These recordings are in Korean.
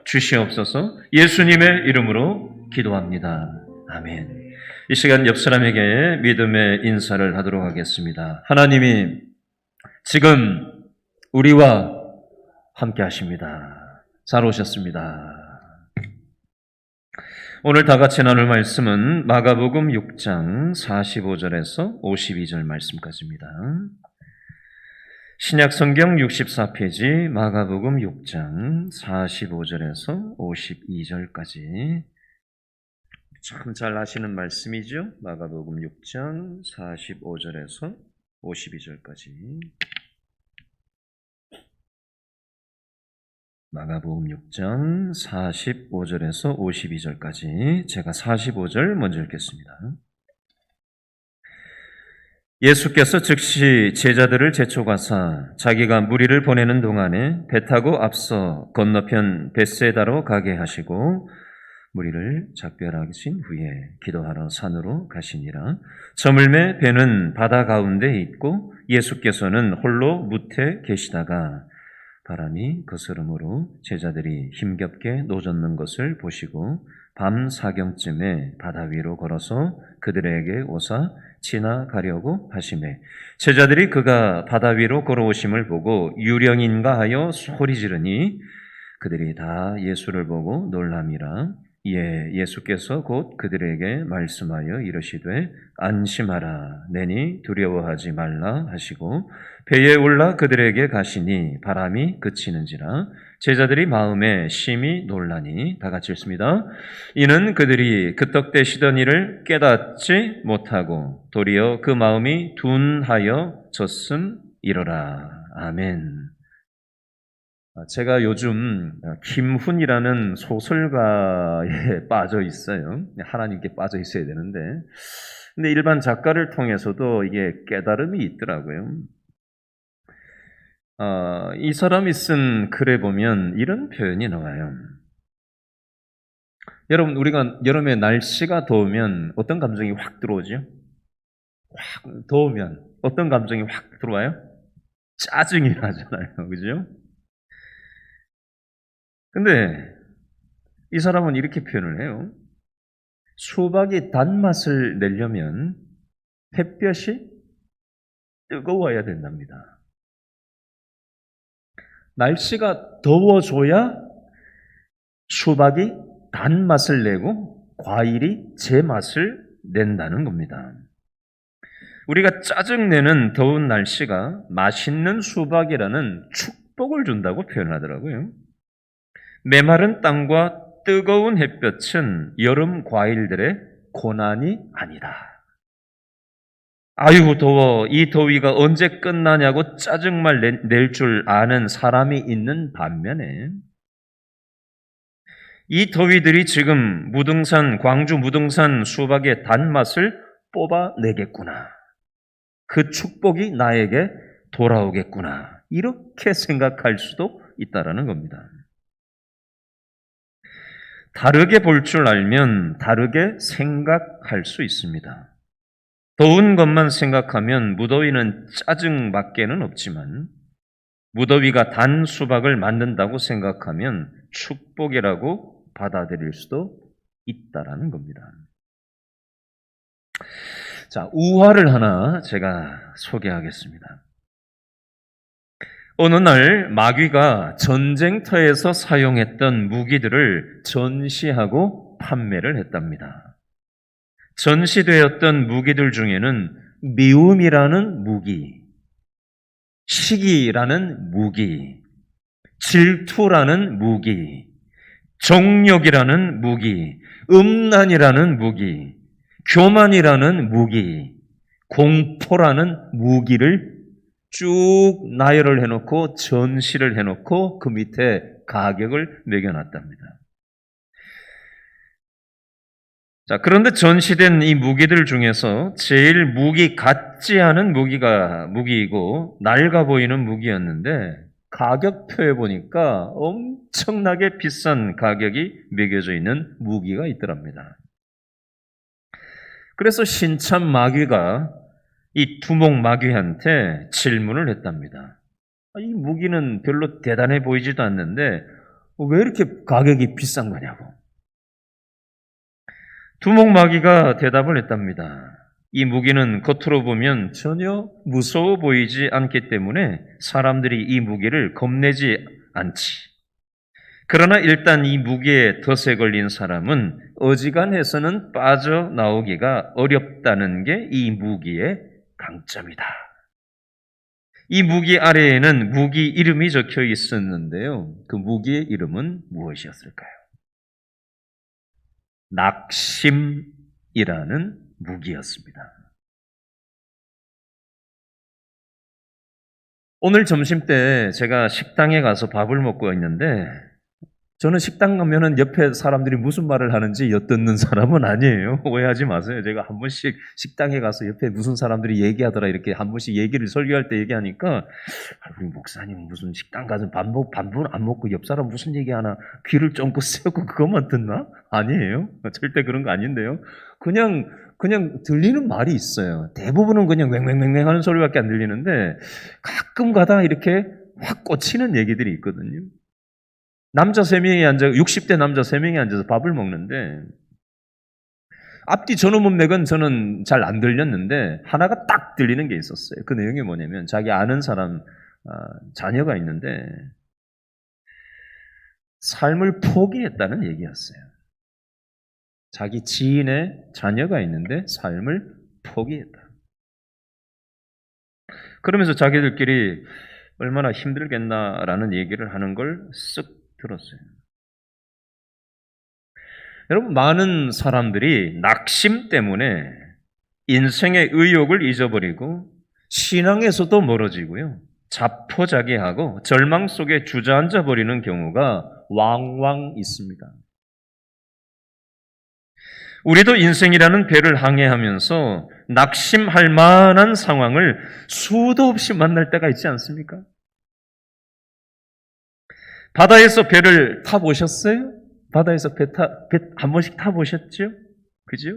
주시옵소서. 예수님의 이름으로 기도합니다. 아멘. 이 시간 옆 사람에게 믿음의 인사를 하도록 하겠습니다. 하나님이 지금 우리와 함께 하십니다. 잘 오셨습니다. 오늘 다 같이 나눌 말씀은 마가복음 6장 45절에서 52절 말씀까지입니다. 신약성경 64페이지 마가복음 6장 45절에서 52절까지 참 잘 아시는 말씀이죠. 마가복음 6장 45절에서 52절까지 마가복음 6장 45절에서 52절까지 제가 45절 먼저 읽겠습니다. 예수께서 즉시 제자들을 재촉하사 자기가 무리를 보내는 동안에 배 타고 앞서 건너편 벳세다로 가게 하시고 무리를 작별하신 후에 기도하러 산으로 가시니라. 저물매 배는 바다 가운데 있고 예수께서는 홀로 무태 계시다가 바람이 거스름으로 제자들이 힘겹게 노젓는 것을 보시고 밤 사경쯤에 바다 위로 걸어서 그들에게 오사 지나가려고 하시매 제자들이 그가 바다 위로 걸어오심을 보고 유령인가 하여 소리 지르니 그들이 다 예수를 보고 놀람이라. 이에 예수께서 곧 그들에게 말씀하여 이르시되 안심하라 내니 두려워하지 말라 하시고 배에 올라 그들에게 가시니 바람이 그치는지라. 제자들이 마음에 심히 놀라니 다 같이 읽습니다. 이는 그들이 그떡대시던 일을 깨닫지 못하고 도리어 그 마음이 둔하여졌음이로라. 아멘. 제가 요즘 김훈이라는 소설가에 빠져 있어요. 하나님께 빠져 있어야 되는데 근데 일반 작가를 통해서도 이게 깨달음이 있더라고요. 이 사람이 쓴 글에 보면 이런 표현이 나와요. 여러분, 우리가 여름에 날씨가 더우면 어떤 감정이 확 들어오죠? 확 더우면 어떤 감정이 확 들어와요? 짜증이 나잖아요. 그죠? 근데 이 사람은 이렇게 표현을 해요. 수박이 단맛을 내려면 햇볕이 뜨거워야 된답니다. 날씨가 더워져야 수박이 단맛을 내고 과일이 제맛을 낸다는 겁니다. 우리가 짜증내는 더운 날씨가 맛있는 수박이라는 축복을 준다고 표현하더라고요. 메마른 땅과 뜨거운 햇볕은 여름 과일들의 고난이 아니다. 아유 더워, 이 더위가 언제 끝나냐고 짜증만 낼 줄 아는 사람이 있는 반면에 이 더위들이 지금 광주 무등산 수박의 단맛을 뽑아내겠구나. 그 축복이 나에게 돌아오겠구나. 이렇게 생각할 수도 있다라는 겁니다. 다르게 볼 줄 알면 다르게 생각할 수 있습니다. 더운 것만 생각하면 무더위는 짜증밖에는 없지만 무더위가 단 수박을 만든다고 생각하면 축복이라고 받아들일 수도 있다라는 겁니다. 자, 우화를 하나 제가 소개하겠습니다. 어느 날 마귀가 전쟁터에서 사용했던 무기들을 전시하고 판매를 했답니다. 전시되었던 무기들 중에는 미움이라는 무기, 시기라는 무기, 질투라는 무기, 정욕이라는 무기, 음란이라는 무기, 교만이라는 무기, 공포라는 무기를 쭉 나열을 해놓고 전시를 해놓고 그 밑에 가격을 매겨놨답니다. 자, 그런데 전시된 이 무기들 중에서 제일 무기 같지 않은 무기이고 낡아 보이는 무기였는데 가격표에 보니까 엄청나게 비싼 가격이 매겨져 있는 무기가 있더랍니다. 그래서 신참 마귀가 이 두목 마귀한테 질문을 했답니다. 이 무기는 별로 대단해 보이지도 않는데 왜 이렇게 가격이 비싼 거냐고. 두목마귀가 대답을 했답니다. 이 무기는 겉으로 보면 전혀 무서워 보이지 않기 때문에 사람들이 이 무기를 겁내지 않지. 그러나 일단 이 무기에 덫에 걸린 사람은 어지간해서는 빠져나오기가 어렵다는 게 이 무기의 강점이다. 이 무기 아래에는 무기 이름이 적혀 있었는데요. 그 무기의 이름은 무엇이었을까요? 낙심이라는 무기였습니다. 오늘 점심 때 제가 식당에 가서 밥을 먹고 있는데 저는 식당 가면은 옆에 사람들이 무슨 말을 하는지 엿듣는 사람은 아니에요. 오해하지 마세요. 제가 한 번씩 식당에 가서 옆에 무슨 사람들이 얘기하더라 이렇게 한 번씩 얘기를 설교할 때 얘기하니까 우리 목사님 무슨 식당 가서 밥을 안 먹고 옆 사람 무슨 얘기하나 귀를 쫑긋 세우고 그것만 듣나? 아니에요. 절대 그런 거 아닌데요. 그냥 들리는 말이 있어요. 대부분은 그냥 맹맹맹맹 하는 소리밖에 안 들리는데 가끔 가다 이렇게 확 꽂히는 얘기들이 있거든요. 남자 3명이 앉아, 60대 남자 3명이 앉아서 밥을 먹는데, 앞뒤 전후문맥은 저는 잘 안 들렸는데, 하나가 딱 들리는 게 있었어요. 그 내용이 뭐냐면, 자기 아는 사람, 자녀가 있는데, 삶을 포기했다는 얘기였어요. 자기 지인의 자녀가 있는데, 삶을 포기했다. 그러면서 자기들끼리 얼마나 힘들겠나라는 얘기를 하는 걸 쓱 들었어요. 여러분, 많은 사람들이 낙심 때문에 인생의 의욕을 잊어버리고 신앙에서도 멀어지고요. 자포자기하고 절망 속에 주저앉아 버리는 경우가 왕왕 있습니다. 우리도 인생이라는 배를 항해하면서 낙심할 만한 상황을 수도 없이 만날 때가 있지 않습니까? 바다에서 배를 타보셨어요? 바다에서 배 한 번씩 타보셨죠? 그죠?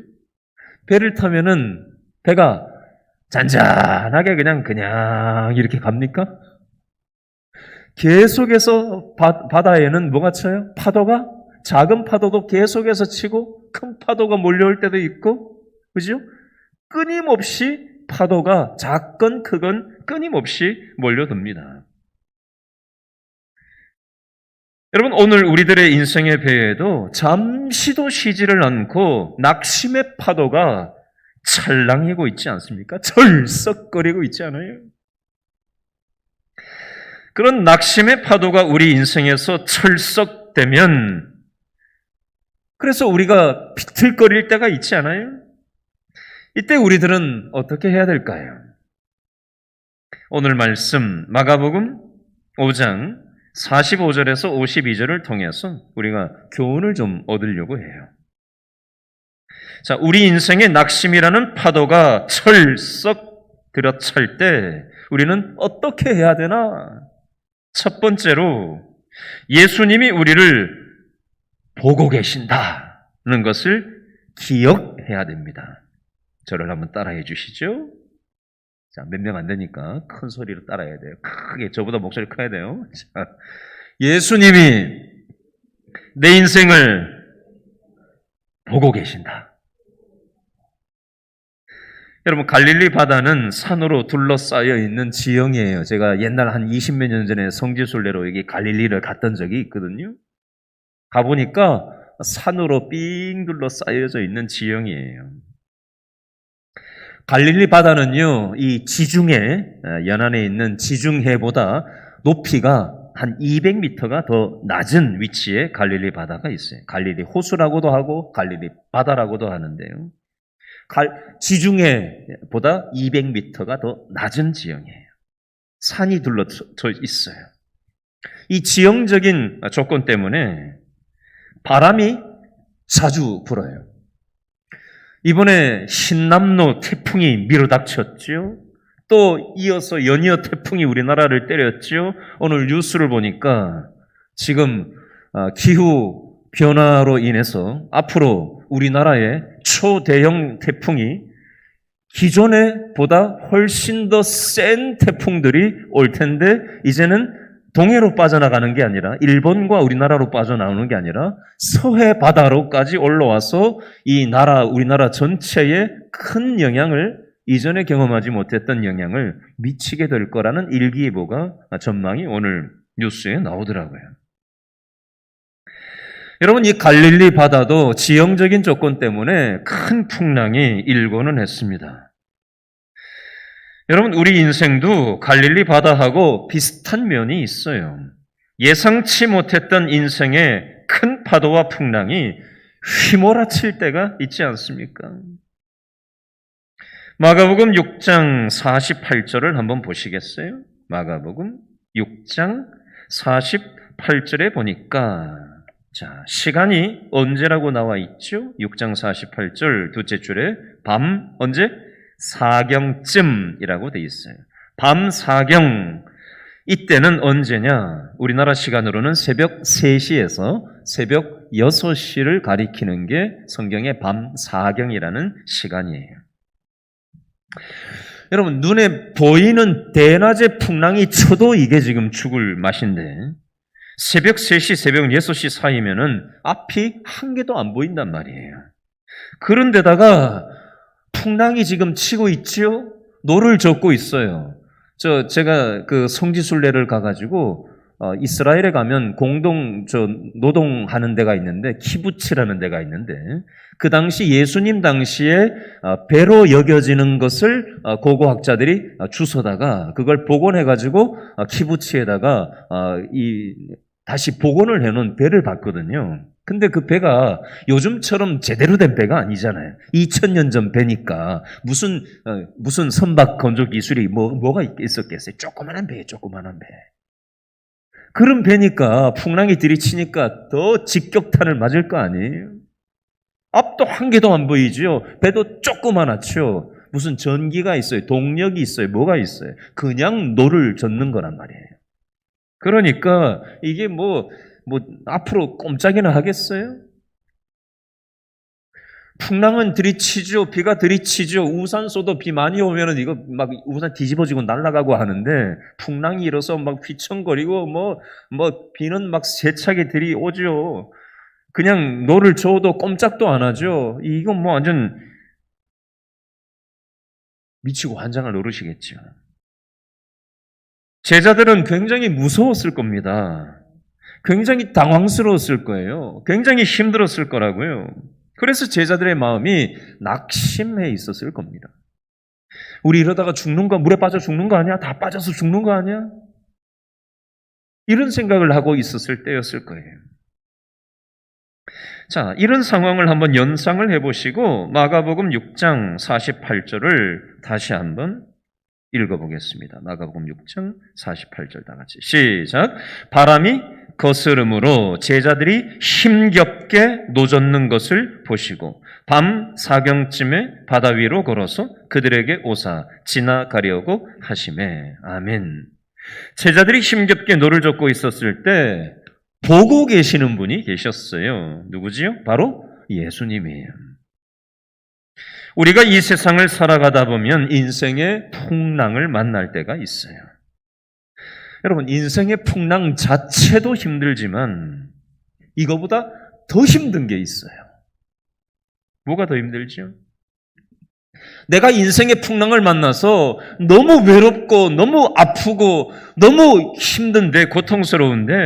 배를 타면은 배가 잔잔하게 그냥 이렇게 갑니까? 계속해서 바다에는 뭐가 쳐요? 파도가? 작은 파도도 계속해서 치고 큰 파도가 몰려올 때도 있고, 그죠? 끊임없이 파도가 작건 크건 끊임없이 몰려듭니다. 여러분, 오늘 우리들의 인생의 배에도 잠시도 쉬지를 않고 낙심의 파도가 찰랑이고 있지 않습니까? 철썩거리고 있지 않아요? 그런 낙심의 파도가 우리 인생에서 철썩되면 그래서 우리가 비틀거릴 때가 있지 않아요? 이때 우리들은 어떻게 해야 될까요? 오늘 말씀 마가복음 5장 45절에서 52절을 통해서 우리가 교훈을 좀 얻으려고 해요. 자, 우리 인생의 낙심이라는 파도가 철썩 들어찰 때 우리는 어떻게 해야 되나? 첫 번째로 예수님이 우리를 보고 계신다는 것을 기억해야 됩니다. 저를 한번 따라해 주시죠. 자, 몇 명 안 되니까 큰 소리로 따라해야 돼요. 크게, 저보다 목소리 커야 돼요. 자, 예수님이 내 인생을 보고 계신다. 여러분, 갈릴리 바다는 산으로 둘러싸여 있는 지형이에요. 제가 옛날 한 20몇 년 전에 성지순례로 여기 갈릴리를 갔던 적이 있거든요. 가보니까 산으로 삥 둘러싸여져 있는 지형이에요. 갈릴리 바다는요, 이 지중해, 연안에 있는 지중해보다 높이가 한 200m가 더 낮은 위치에 갈릴리 바다가 있어요. 갈릴리 호수라고도 하고 갈릴리 바다라고도 하는데요. 지중해보다 200m가 더 낮은 지형이에요. 산이 둘러져 있어요. 이 지형적인 조건 때문에 바람이 자주 불어요. 이번에 신남노 태풍이 밀어닥쳤죠. 또 이어서 연이어 태풍이 우리나라를 때렸죠. 오늘 뉴스를 보니까 지금 기후 변화로 인해서 앞으로 우리나라에 초대형 태풍이 기존에 보다 훨씬 더 센 태풍들이 올 텐데 이제는 동해로 빠져나가는 게 아니라 일본과 우리나라로 빠져나오는 게 아니라 서해 바다로까지 올라와서 우리나라 전체에 큰 영향을, 이전에 경험하지 못했던 영향을 미치게 될 거라는 일기예보가, 전망이 오늘 뉴스에 나오더라고요. 여러분, 이 갈릴리 바다도 지형적인 조건 때문에 큰 풍랑이 일고는 했습니다. 여러분, 우리 인생도 갈릴리 바다하고 비슷한 면이 있어요. 예상치 못했던 인생의 큰 파도와 풍랑이 휘몰아칠 때가 있지 않습니까? 마가복음 6장 48절을 한번 보시겠어요? 마가복음 6장 48절에 보니까, 자, 시간이 언제라고 나와 있죠? 6장 48절 둘째 줄에 언제? 사경쯤이라고 돼 있어요. 밤 사경. 이때는 언제냐? 우리나라 시간으로는 새벽 3시에서 새벽 6시를 가리키는 게 성경의 밤 사경이라는 시간이에요. 여러분, 눈에 보이는 대낮의 풍랑이 쳐도 이게 지금 죽을 맛인데, 새벽 3시, 새벽 6시 사이면은 앞이 한 개도 안 보인단 말이에요. 그런데다가 풍랑이 지금 치고 있지요? 노를 젓고 있어요. 제가 그 성지순례를 가가지고, 이스라엘에 가면 노동하는 데가 있는데, 키부츠라는 데가 있는데, 그 당시 예수님 당시에 배로 여겨지는 것을 고고학자들이 주워다가 그걸 복원해가지고 키부츠에다가 다시 복원을 해놓은 배를 봤거든요. 근데 그 배가 요즘처럼 제대로 된 배가 아니잖아요. 2000년 전 배니까 무슨 선박 건조 기술이 뭐가 있었겠어요? 조그만한 배. 그런 배니까 풍랑이 들이치니까 더 직격탄을 맞을 거 아니에요? 앞도 한 개도 안 보이죠? 배도 조그만하죠? 무슨 전기가 있어요? 동력이 있어요? 뭐가 있어요? 그냥 노를 젓는 거란 말이에요. 그러니까 이게 앞으로 꼼짝이나 하겠어요? 풍랑은 들이치죠. 비가 들이치죠. 우산 쏘도 비 많이 오면은 이거 막 우산 뒤집어지고 날아가고 하는데, 풍랑이 일어서 막 휘청거리고 비는 막 세차게 들이오죠. 그냥 노를 줘도 꼼짝도 안 하죠. 이건 완전 미치고 환장할 노릇이겠죠. 제자들은 굉장히 무서웠을 겁니다. 굉장히 당황스러웠을 거예요. 굉장히 힘들었을 거라고요. 그래서 제자들의 마음이 낙심해 있었을 겁니다. 우리 이러다가 물에 빠져 죽는 거 아니야? 다 빠져서 죽는 거 아니야? 이런 생각을 하고 있었을 때였을 거예요. 자, 이런 상황을 한번 연상을 해보시고 마가복음 6장 48절을 다시 한번 읽어보겠습니다. 마가복음 6장 48절 다 같이 시작. 바람이 거스름으로 제자들이 힘겹게 노젓는 것을 보시고 밤 사경쯤에 바다 위로 걸어서 그들에게 오사 지나가려고 하시매. 아멘. 제자들이 힘겹게 노를 젓고 있었을 때 보고 계시는 분이 계셨어요. 누구지요? 바로 예수님이에요. 우리가 이 세상을 살아가다 보면 인생의 풍랑을 만날 때가 있어요. 여러분, 인생의 풍랑 자체도 힘들지만 이거보다 더 힘든 게 있어요. 뭐가 더 힘들죠? 내가 인생의 풍랑을 만나서 너무 외롭고 너무 아프고 너무 힘든데, 고통스러운데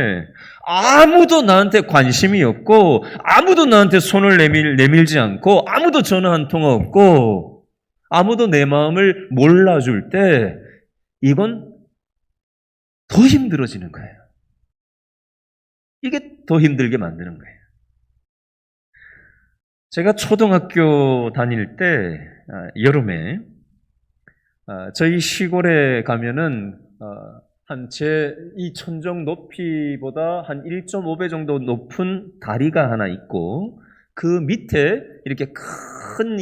아무도 나한테 관심이 없고 아무도 나한테 손을 내밀지 않고 아무도 전화 한 통화 없고 아무도 내 마음을 몰라줄 때 이건 더 힘들어지는 거예요. 이게 더 힘들게 만드는 거예요. 제가 초등학교 다닐 때 여름에 저희 시골에 가면은 이 천정 높이보다 한 1.5배 정도 높은 다리가 하나 있고 그 밑에 이렇게 큰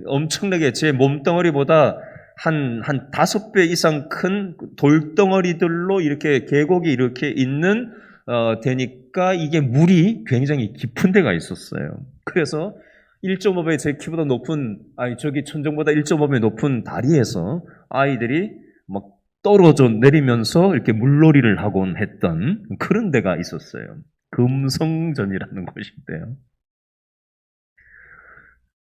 엄청나게 제 몸덩어리보다 한 5배 이상 큰 돌덩어리들로 이렇게 계곡이 이렇게 있는 되니까 이게 물이 굉장히 깊은 데가 있었어요. 그래서 1.5배 제 키보다 높은 저기 천정보다 1.5배 높은 다리에서 아이들이 막 떨어져 내리면서 이렇게 물놀이를 하곤 했던 그런 데가 있었어요. 금성전이라는 곳인데요.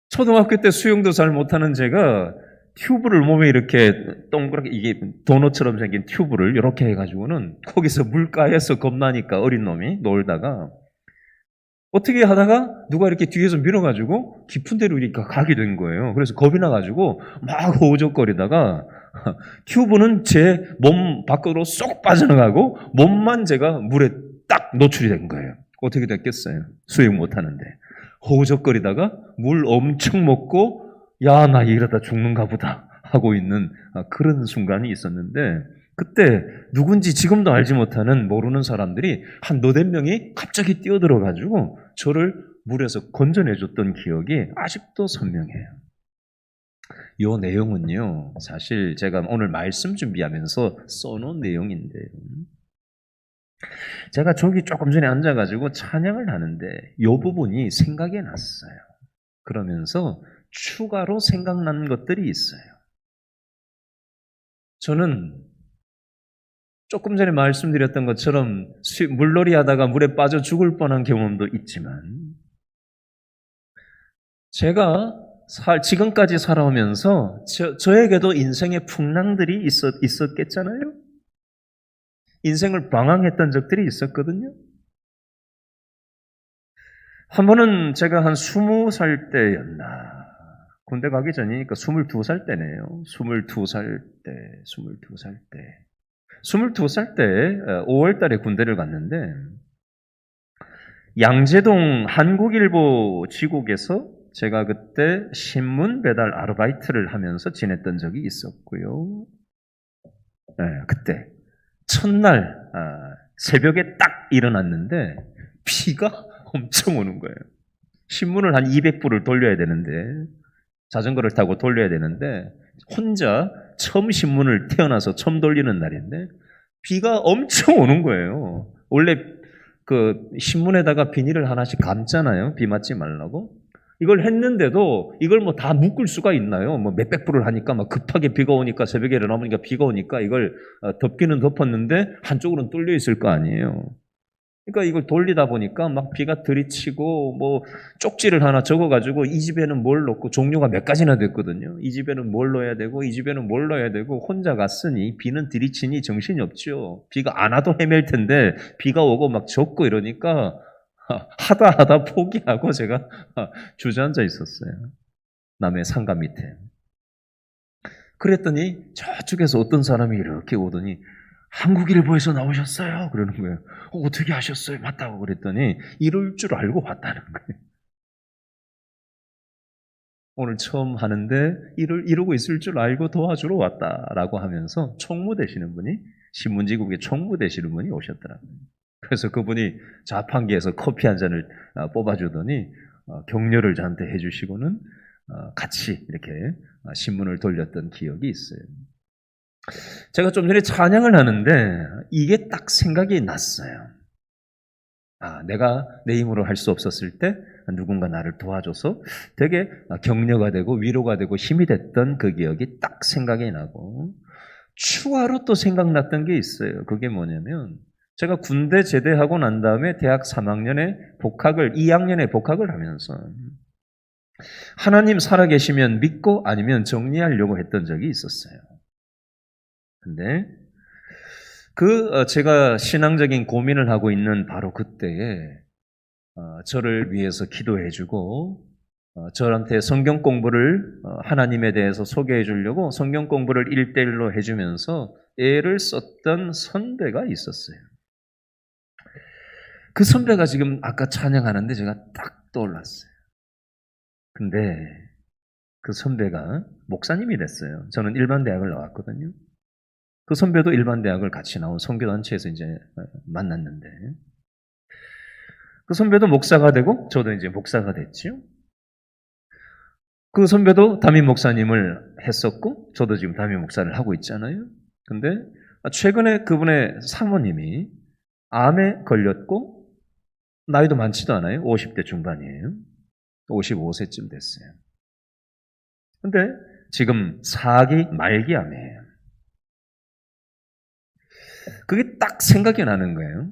초등학교 때 수영도 잘 못하는 제가 튜브를 몸에 이렇게 동그랗게 이게 도넛처럼 생긴 튜브를 이렇게 해가지고는 거기서 물가에서 겁나니까 어린 놈이 놀다가 어떻게 하다가 누가 이렇게 뒤에서 밀어가지고 깊은 데로 이렇게 가게 된 거예요. 그래서 겁이 나가지고 막 호적거리다가 튜브는 제 몸 밖으로 쏙 빠져나가고 몸만 제가 물에 딱 노출이 된 거예요. 어떻게 됐겠어요? 수영 못하는데. 호적거리다가 물 엄청 먹고 야, 나 이러다 죽는가 보다 하고 있는 그런 순간이 있었는데 그때 누군지 지금도 알지 못하는 모르는 사람들이 한 너댓 명이 갑자기 뛰어들어가지고 저를 물에서 건져내줬던 기억이 아직도 선명해요. 이 내용은요, 사실 제가 오늘 말씀 준비하면서 써놓은 내용인데요. 제가 저기 조금 전에 앉아가지고 찬양을 하는데 이 부분이 생각이 났어요. 그러면서 추가로 생각난 것들이 있어요. 저는 조금 전에 말씀드렸던 것처럼 물놀이 하다가 물에 빠져 죽을 뻔한 경험도 있지만 제가 지금까지 살아오면서 저에게도 인생의 풍랑들이 있었겠잖아요. 인생을 방황했던 적들이 있었거든요. 한 번은 제가 한 20살 때였나 군대 가기 전이니까 22살 때네요. 22살 때 5월 달에 군대를 갔는데 양재동 한국일보 지국에서 제가 그때 신문 배달 아르바이트를 하면서 지냈던 적이 있었고요. 네, 그때 첫날 새벽에 딱 일어났는데 비가 엄청 오는 거예요. 신문을 한 200부를 돌려야 되는데 자전거를 타고 돌려야 되는데 혼자 처음 신문을 태어나서 처음 돌리는 날인데 비가 엄청 오는 거예요. 원래 그 신문에다가 비닐을 하나씩 감잖아요. 비 맞지 말라고. 이걸 했는데도 이걸 뭐 다 묶을 수가 있나요? 뭐 몇백 불을 하니까 막 급하게 비가 오니까 새벽에 일어나보니까 비가 오니까 이걸 덮기는 덮었는데 한쪽으로는 뚫려 있을 거 아니에요. 그러니까 이걸 돌리다 보니까 막 비가 들이치고 뭐 쪽지를 하나 적어가지고 이 집에는 뭘 넣고 종류가 몇 가지나 됐거든요. 이 집에는 뭘 넣어야 되고 이 집에는 뭘 넣어야 되고 혼자 갔으니 비는 들이치니 정신이 없죠. 비가 안 와도 헤맬 텐데 비가 오고 막 젖고 이러니까 하다 포기하고 제가 주저앉아 있었어요. 남의 상가 밑에. 그랬더니 저쪽에서 어떤 사람이 이렇게 오더니 한국일보에서 나오셨어요? 그러는 거예요. 어떻게 하셨어요? 맞다고 그랬더니 이럴 줄 알고 왔다는 거예요. 오늘 처음 하는데 이러고 있을 줄 알고 도와주러 왔다라고 하면서 총무 되시는 분이 신문지국에 총무 되시는 분이 오셨더라고요. 그래서 그분이 자판기에서 커피 한 잔을 뽑아주더니 격려를 저한테 해주시고는 같이 이렇게 신문을 돌렸던 기억이 있어요. 제가 좀 전에 찬양을 하는데 이게 딱 생각이 났어요. 내가 내 힘으로 할 수 없었을 때 누군가 나를 도와줘서 되게 격려가 되고 위로가 되고 힘이 됐던 그 기억이 딱 생각이 나고 추가로 또 생각났던 게 있어요. 그게 뭐냐면 제가 군대 제대하고 난 다음에 대학 3학년에 2학년에 복학을 하면서 하나님 살아계시면 믿고 아니면 정리하려고 했던 적이 있었어요. 근데 제가 신앙적인 고민을 하고 있는 바로 그때에 저를 위해서 기도해주고 저한테 성경 공부를 하나님에 대해서 소개해 주려고 성경 공부를 1:1로 해주면서 애를 썼던 선배가 있었어요. 그 선배가 지금 아까 찬양하는데 제가 딱 떠올랐어요. 근데 그 선배가 목사님이 됐어요. 저는 일반 대학을 나왔거든요. 그 선배도 일반 대학을 같이 나온 선교단체에서 이제 만났는데 그 선배도 목사가 되고 저도 이제 목사가 됐죠. 그 선배도 담임 목사님을 했었고 저도 지금 담임 목사를 하고 있잖아요. 근데 최근에 그분의 사모님이 암에 걸렸고 나이도 많지도 않아요. 50대 중반이에요. 55세쯤 됐어요. 근데 지금 4기 말기암이에요. 그게 딱 생각이 나는 거예요.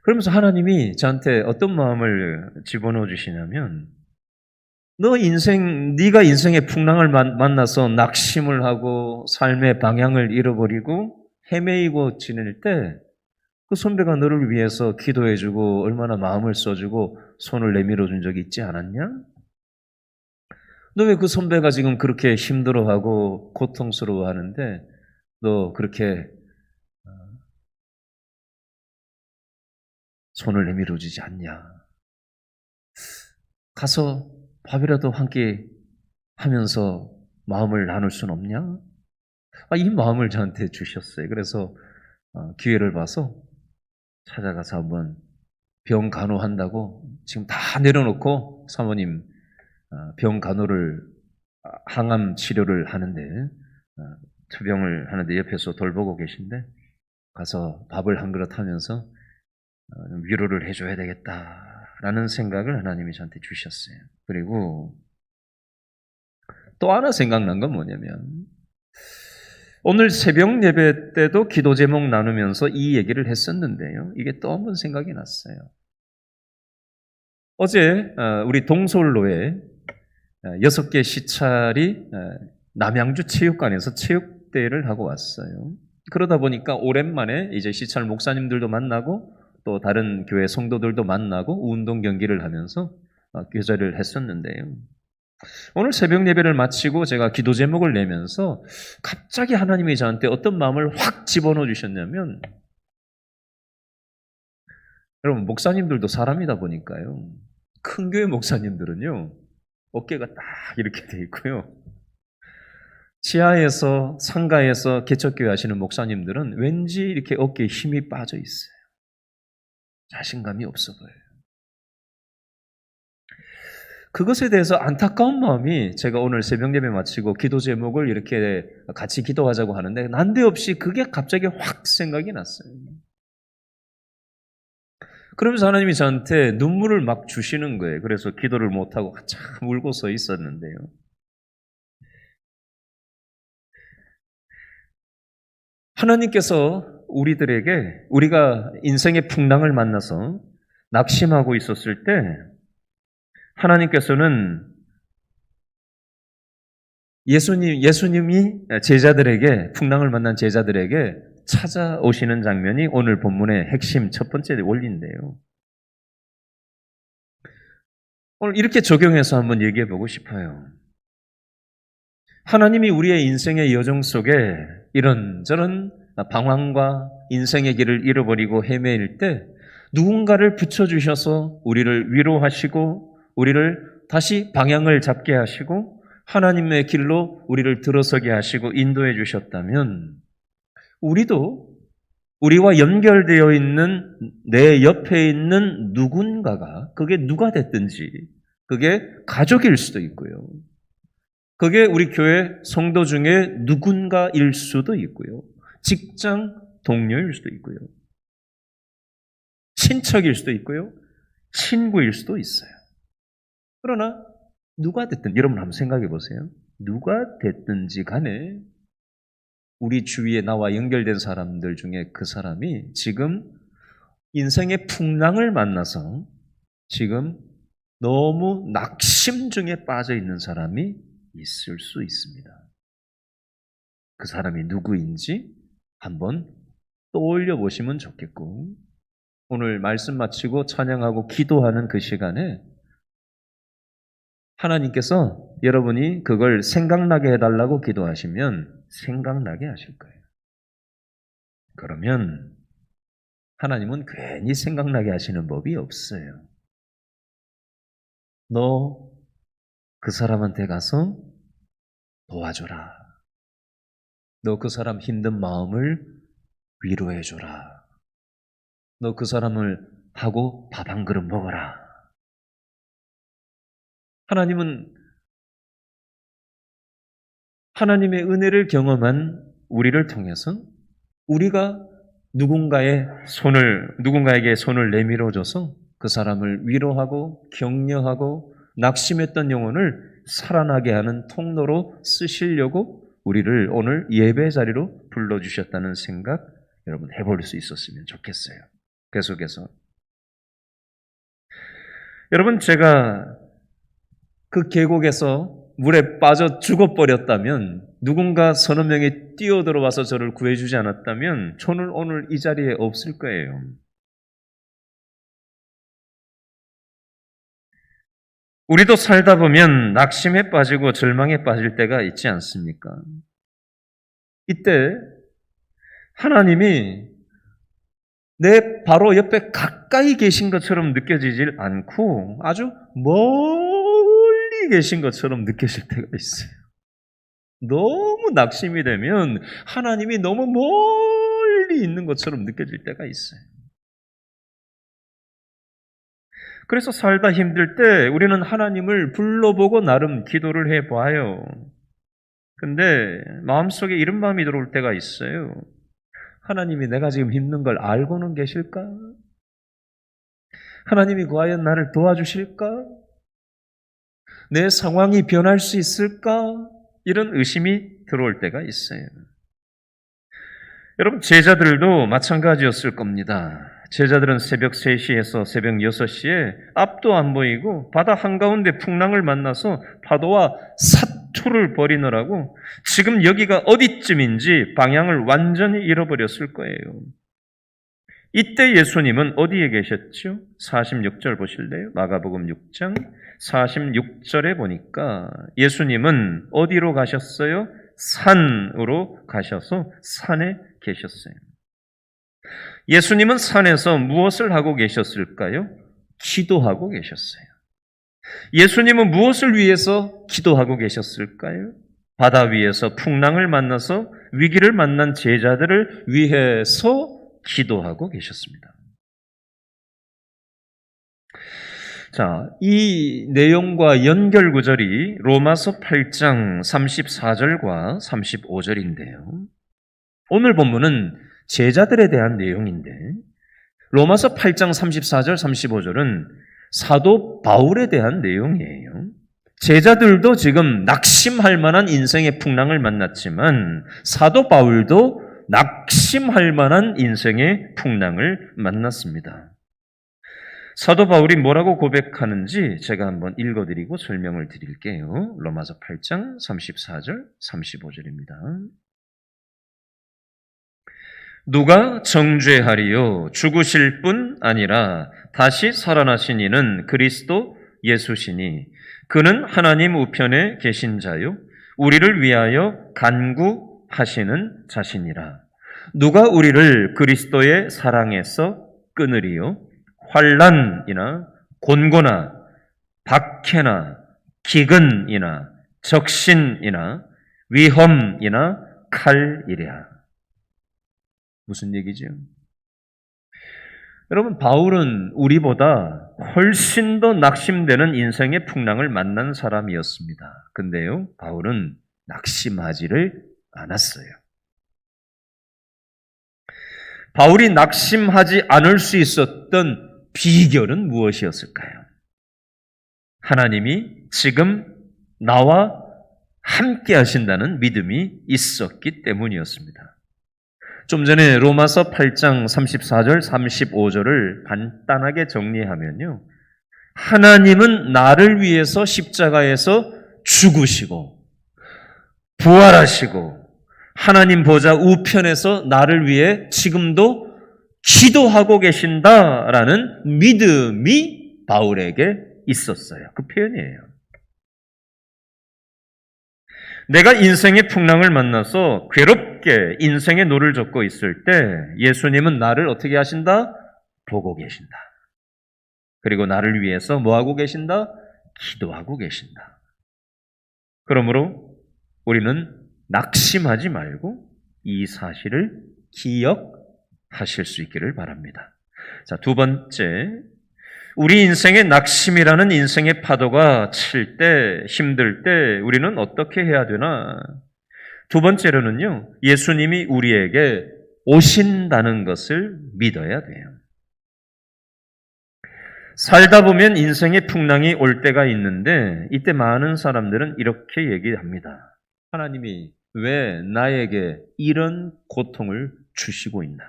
그러면서 하나님이 저한테 어떤 마음을 집어넣어 주시냐면, 네가 인생의 풍랑을 만나서 낙심을 하고 삶의 방향을 잃어버리고 헤매이고 지낼 때 그 선배가 너를 위해서 기도해주고 얼마나 마음을 써주고 손을 내밀어 준 적이 있지 않았냐? 너 왜 그 선배가 지금 그렇게 힘들어하고 고통스러워하는데 너 그렇게 손을 내밀어 주지 않냐? 가서 밥이라도 한 끼 하면서 마음을 나눌 순 없냐? 이 마음을 저한테 주셨어요. 그래서 기회를 봐서 찾아가서 한번 병 간호한다고 지금 다 내려놓고 사모님 병 간호를 항암 치료를 하는데 투병을 하는데 옆에서 돌보고 계신데 가서 밥을 한 그릇 하면서 위로를 해줘야 되겠다라는 생각을 하나님이 저한테 주셨어요. 그리고 또 하나 생각난 건 뭐냐면 오늘 새벽 예배 때도 기도 제목 나누면서 이 얘기를 했었는데요. 이게 또 한 번 생각이 났어요. 어제 우리 동솔로에 6개 시찰이 남양주 체육관에서 체육대회를 하고 왔어요. 그러다 보니까 오랜만에 이제 시찰 목사님들도 만나고 또 다른 교회 성도들도 만나고 운동 경기를 하면서 교제를 했었는데요. 오늘 새벽 예배를 마치고 제가 기도 제목을 내면서 갑자기 하나님이 저한테 어떤 마음을 확 집어넣어 주셨냐면, 여러분 목사님들도 사람이다 보니까요. 큰 교회 목사님들은요. 어깨가 딱 이렇게 돼 있고요. 지하에서 상가에서 개척교회 하시는 목사님들은 왠지 이렇게 어깨에 힘이 빠져 있어요. 자신감이 없어 보여요. 그것에 대해서 안타까운 마음이 제가 오늘 새벽 예배 마치고 기도 제목을 이렇게 같이 기도하자고 하는데 난데없이 그게 갑자기 확 생각이 났어요. 그러면서 하나님이 저한테 눈물을 막 주시는 거예요. 그래서 기도를 못하고 참 울고 서 있었는데요. 하나님께서 우리들에게 우리가 인생의 풍랑을 만나서 낙심하고 있었을 때 하나님께서는 예수님이 제자들에게, 풍랑을 만난 제자들에게 찾아오시는 장면이 오늘 본문의 핵심 첫 번째 원리인데요. 오늘 이렇게 적용해서 한번 얘기해 보고 싶어요. 하나님이 우리의 인생의 여정 속에 이런저런 방황과 인생의 길을 잃어버리고 헤매일 때 누군가를 붙여주셔서 우리를 위로하시고 우리를 다시 방향을 잡게 하시고 하나님의 길로 우리를 들어서게 하시고 인도해 주셨다면 우리도 우리와 연결되어 있는 내 옆에 있는 누군가가 그게 누가 됐든지 그게 가족일 수도 있고요. 그게 우리 교회 성도 중에 누군가일 수도 있고요. 직장 동료일 수도 있고요. 친척일 수도 있고요. 친구일 수도 있어요. 그러나 누가 됐든 여러분 한번 생각해 보세요. 누가 됐든지 간에 우리 주위에 나와 연결된 사람들 중에 그 사람이 지금 인생의 풍랑을 만나서 지금 너무 낙심 중에 빠져 있는 사람이 있을 수 있습니다. 그 사람이 누구인지 한번 떠올려 보시면 좋겠고 오늘 말씀 마치고 찬양하고 기도하는 그 시간에 하나님께서 여러분이 그걸 생각나게 해달라고 기도하시면 생각나게 하실 거예요. 그러면 하나님은 괜히 생각나게 하시는 법이 없어요. 너 그 사람한테 가서 도와줘라. 너 그 사람 힘든 마음을 위로해줘라. 너 그 사람을 하고 밥 한 그릇 먹어라. 하나님은 하나님의 은혜를 경험한 우리를 통해서 우리가 누군가에게 손을 내밀어줘서 그 사람을 위로하고 격려하고 낙심했던 영혼을 살아나게 하는 통로로 쓰시려고 우리를 오늘 예배 자리로 불러주셨다는 생각 여러분 해볼 수 있었으면 좋겠어요. 계속해서. 여러분, 제가 그 계곡에서 물에 빠져 죽어버렸다면, 누군가 서너 명이 뛰어들어와서 저를 구해주지 않았다면 저는 오늘 이 자리에 없을 거예요. 우리도 살다 보면 낙심에 빠지고 절망에 빠질 때가 있지 않습니까? 이때 하나님이 내 바로 옆에 가까이 계신 것처럼 느껴지질 않고 아주 멀리 계신 것처럼 느껴질 때가 있어요. 너무 낙심이 되면 하나님이 너무 멀리 있는 것처럼 느껴질 때가 있어요. 그래서 살다 힘들 때 우리는 하나님을 불러보고 나름 기도를 해봐요. 근데 마음속에 이런 마음이 들어올 때가 있어요. 하나님이 내가 지금 힘든 걸 알고는 계실까? 하나님이 과연 나를 도와주실까? 내 상황이 변할 수 있을까? 이런 의심이 들어올 때가 있어요. 여러분, 제자들도 마찬가지였을 겁니다. 제자들은 새벽 3시에서 새벽 6시에 앞도 안 보이고 바다 한가운데 풍랑을 만나서 파도와 사투를 벌이느라고 지금 여기가 어디쯤인지 방향을 완전히 잃어버렸을 거예요. 이때 예수님은 어디에 계셨죠? 46절 보실래요? 마가복음 6장 46절에 보니까 예수님은 어디로 가셨어요? 산으로 가셔서 산에 계셨어요. 예수님은 산에서 무엇을 하고 계셨을까요? 기도하고 계셨어요. 예수님은 무엇을 위해서 기도하고 계셨을까요? 바다 위에서 풍랑을 만나서 위기를 만난 제자들을 위해서 기도하고 계셨습니다. 자, 이 내용과 연결 구절이 로마서 8장 34절과 35절인데요. 오늘 본문은 제자들에 대한 내용인데 로마서 8장 34절 35절은 사도 바울에 대한 내용이에요. 제자들도 지금 낙심할 만한 인생의 풍랑을 만났지만 사도 바울도 낙심할 만한 인생의 풍랑을 만났습니다. 사도 바울이 뭐라고 고백하는지 제가 한번 읽어드리고 설명을 드릴게요. 로마서 8장 34절 35절입니다. 누가 정죄하리요? 죽으실 뿐 아니라 다시 살아나신 이는 그리스도 예수시니 그는 하나님 우편에 계신 자요 우리를 위하여 간구하시는 자시니라. 누가 우리를 그리스도의 사랑에서 끊으리요? 환난이나 곤고나 박해나 기근이나 적신이나 위험이나 칼이랴. 무슨 얘기죠? 여러분, 바울은 우리보다 훨씬 더 낙심되는 인생의 풍랑을 만난 사람이었습니다. 근데요, 바울은 낙심하지를 않았어요. 바울이 낙심하지 않을 수 있었던 비결은 무엇이었을까요? 하나님이 지금 나와 함께 하신다는 믿음이 있었기 때문이었습니다. 좀 전에 로마서 8장 34절, 35절을 간단하게 정리하면요. 하나님은 나를 위해서 십자가에서 죽으시고 부활하시고 하나님 보좌 우편에서 나를 위해 지금도 기도하고 계신다라는 믿음이 바울에게 있었어요. 그 표현이에요. 내가 인생의 풍랑을 만나서 괴롭게 인생의 노를 젓고 있을 때 예수님은 나를 어떻게 하신다? 보고 계신다. 그리고 나를 위해서 뭐하고 계신다? 기도하고 계신다. 그러므로 우리는 낙심하지 말고 이 사실을 기억하실 수 있기를 바랍니다. 자, 두 번째, 우리 인생의 낙심이라는 인생의 파도가 칠 때, 힘들 때 우리는 어떻게 해야 되나? 두 번째로는요, 예수님이 우리에게 오신다는 것을 믿어야 돼요. 살다 보면 인생의 풍랑이 올 때가 있는데 이때 많은 사람들은 이렇게 얘기합니다. 하나님이 왜 나에게 이런 고통을 주시고 있나?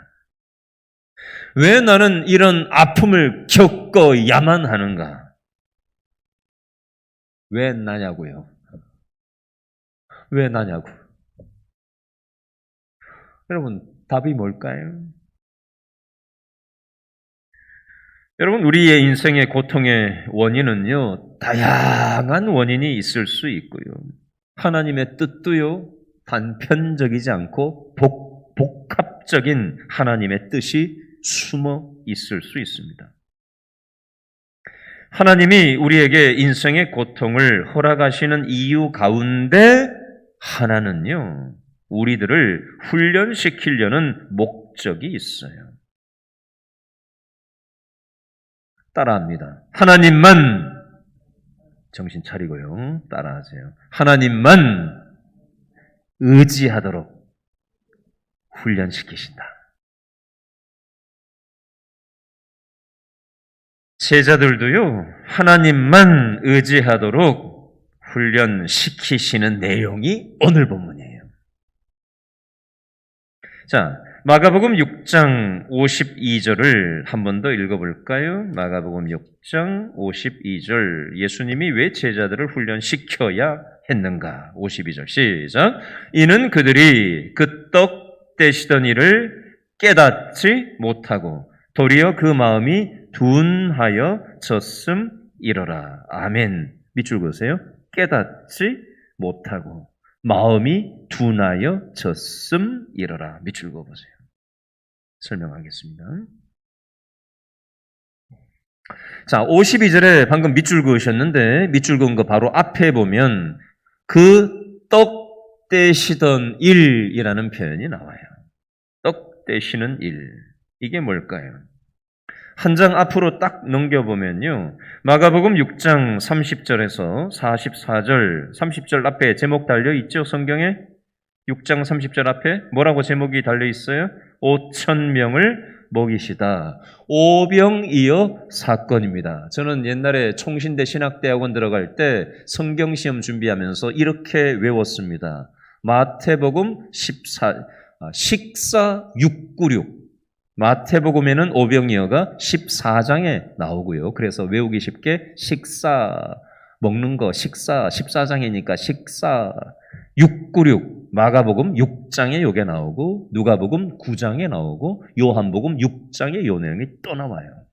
왜 나는 이런 아픔을 겪어야만 하는가? 왜 나냐고요? 왜 나냐고? 여러분, 답이 뭘까요? 여러분, 우리의 인생의 고통의 원인은요, 다양한 원인이 있을 수 있고요. 하나님의 뜻도요, 단편적이지 않고 복합적인 하나님의 뜻이 숨어 있을 수 있습니다. 하나님이 우리에게 인생의 고통을 허락하시는 이유 가운데 하나는요, 우리들을 훈련시키려는 목적이 있어요. 따라합니다. 하나님만, 정신 차리고요. 따라하세요. 하나님만 의지하도록 훈련시키신다. 제자들도요, 하나님만 의지하도록 훈련시키시는 내용이 오늘 본문이에요. 자, 마가복음 6장 52절을 한 번 더 읽어볼까요? 마가복음 6장 52절, 예수님이 왜 제자들을 훈련시켜야 했는가? 52절 시작. 이는 그들이 그 떡 떼시던 일을 깨닫지 못하고 도리어 그 마음이 둔하여졌음이로라. 아멘. 밑줄 그으세요. 깨닫지 못하고 마음이 둔하여졌음이로라. 밑줄 그어보세요. 설명하겠습니다. 자, 52절에 방금 밑줄 그으셨는데 밑줄 그은 거 바로 앞에 보면 그 떡 떼시던 일이라는 표현이 나와요. 떡 떼시는 일. 이게 뭘까요? 한 장 앞으로 딱 넘겨보면요. 마가복음 6장 30절에서 44절, 30절 앞에 제목 달려있죠? 성경에? 6장 30절 앞에 뭐라고 제목이 달려있어요? 5,000명을 먹이시다. 오병이어 사건입니다. 저는 옛날에 총신대 신학대학원 들어갈 때 성경시험 준비하면서 이렇게 외웠습니다. 마태복음 식사 696. 마태복음에는 오병이어가 14장에 나오고요. 그래서 외우기 쉽게 식사, 먹는 거, 식사, 14장이니까 식사 696. 마가복음 6장에 요게 나오고, 누가복음 9장에 나오고, 요한복음 6장에 요 내용이 또 나와요.